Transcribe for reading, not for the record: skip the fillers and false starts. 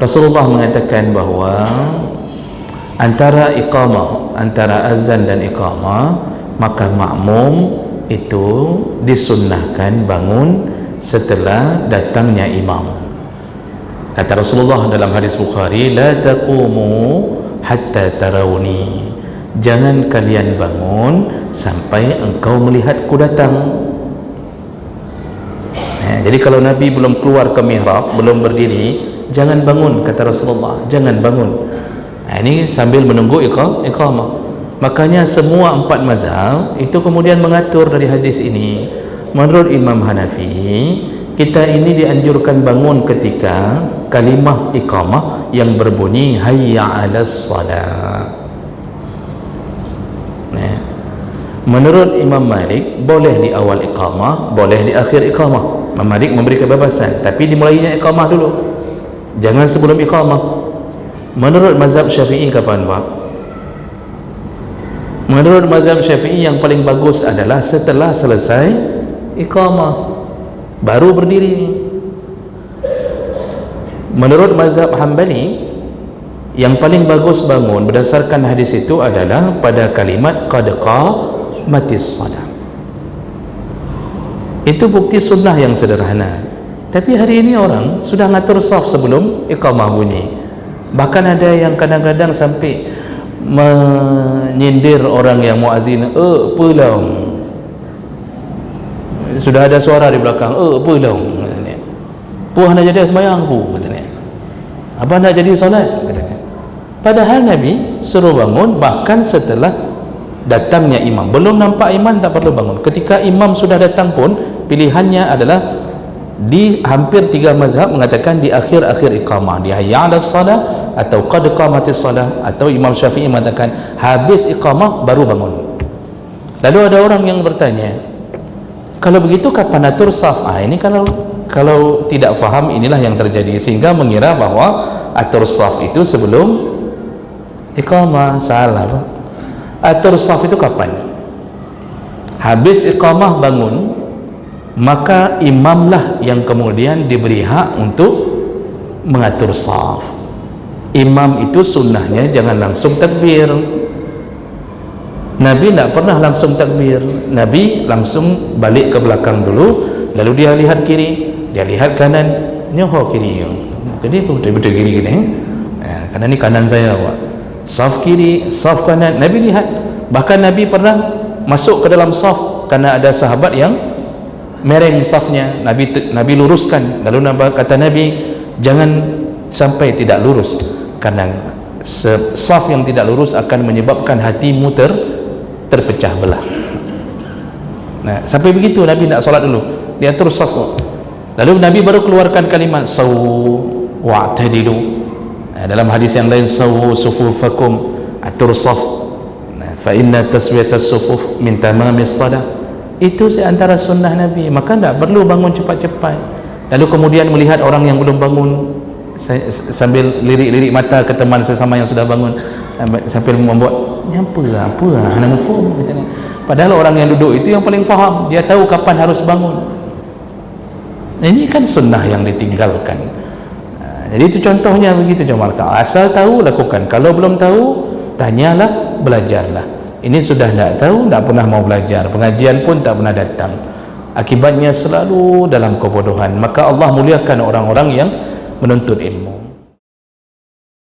Rasulullah mengatakan bahawa antara azan dan iqamah, maka makmum itu disunnahkan bangun setelah datangnya imam. Kata Rasulullah dalam hadis Bukhari, la taqumu hatta tarawni, jangan kalian bangun sampai engkau melihatku datang. Jadi kalau Nabi belum keluar ke mihrab, belum berdiri, jangan bangun, kata Rasulullah, jangan bangun. Ini sambil menunggu iqamah. Makanya semua 4 mazhab itu kemudian mengatur dari hadis ini. Menurut Imam Hanafi, kita ini dianjurkan bangun ketika kalimah iqamah yang berbunyi hayya 'alas shalah. Menurut Imam Malik, boleh di awal iqamah, boleh di akhir iqamah. Imam Malik memberi kebebasan, tapi dimulainya iqamah dulu, jangan sebelum iqamah. Menurut mazhab Syafi'i kapan, Pak? Menurut mazhab Syafi'i yang paling bagus adalah setelah selesai iqamah baru berdiri. Menurut mazhab Hambali yang paling bagus bangun berdasarkan hadis itu adalah pada kalimat qad qamatis shalah. Itu bukti sunnah yang sederhana. Tapi hari ini orang sudah ngatur saf sebelum iqamah bunyi. Bahkan ada yang kadang-kadang sampai menyindir orang yang muazzin, pulang. Sudah ada suara di belakang, pulang. Puah nak jadi sembahyang pu, katanya. Apa nak jadi solat, katanya. Padahal Nabi suruh bangun bahkan setelah datangnya imam. Belum nampak imam tak perlu bangun. Ketika imam sudah datang pun pilihannya adalah di hampir 3 mazhab mengatakan di akhir-akhir iqamah, di hayya 'alas shalah atau qad qamatis shalah, atau Imam Syafi'i mengatakan habis iqamah baru bangun. Lalu ada orang yang bertanya, kalau begitu kapan atur saf? Ini kalau tidak faham, inilah yang terjadi, sehingga mengira bahwa atur saf itu sebelum iqamah. Salah, Pak. Atur saf itu kapan? Habis iqamah bangun, maka imamlah yang kemudian diberi hak untuk mengatur saf. Imam itu sunnahnya jangan langsung takbir. Nabi tidak pernah langsung takbir. Nabi langsung balik ke belakang dulu, lalu dia lihat kiri, dia lihat kanan, nyoho kiri. Jadi betul-betul kiri gini, karena ini kanan saya, Pak. Saf kiri, saf kanan, Nabi lihat. Bahkan Nabi pernah masuk ke dalam saf karena ada sahabat yang mereng safnya. Nabi luruskan. Lalu kata Nabi, jangan sampai tidak lurus, karena saf yang tidak lurus akan menyebabkan hatimu terpecah belah. Nah, sampai begitu Nabi tidak solat dulu, dia terus saf. Lalu Nabi baru keluarkan kalimat sawu wa'tadilu. Dalam hadis yang lain, sawu sufufakum, atur saf. Fa inna taswiyatas sufuf min tamamis shalah. Itu antara sunnah Nabi. Maka tidak perlu bangun cepat-cepat. Lalu kemudian melihat orang yang belum bangun, sambil lirik-lirik mata ke teman sesama yang sudah bangun, sambil membuat apa hana mafhum, katanya. Padahal orang yang duduk itu yang paling faham, dia tahu kapan harus bangun. Ini kan sunnah yang ditinggalkan. Jadi itu contohnya begitu, Jamal. Asal tahu lakukan, kalau belum tahu tanyalah, belajarlah. Ini sudah tidak tahu, tidak pernah mau belajar, pengajian pun tak pernah datang, akibatnya selalu dalam kebodohan. Maka Allah muliakan orang-orang yang menuntut ilmu.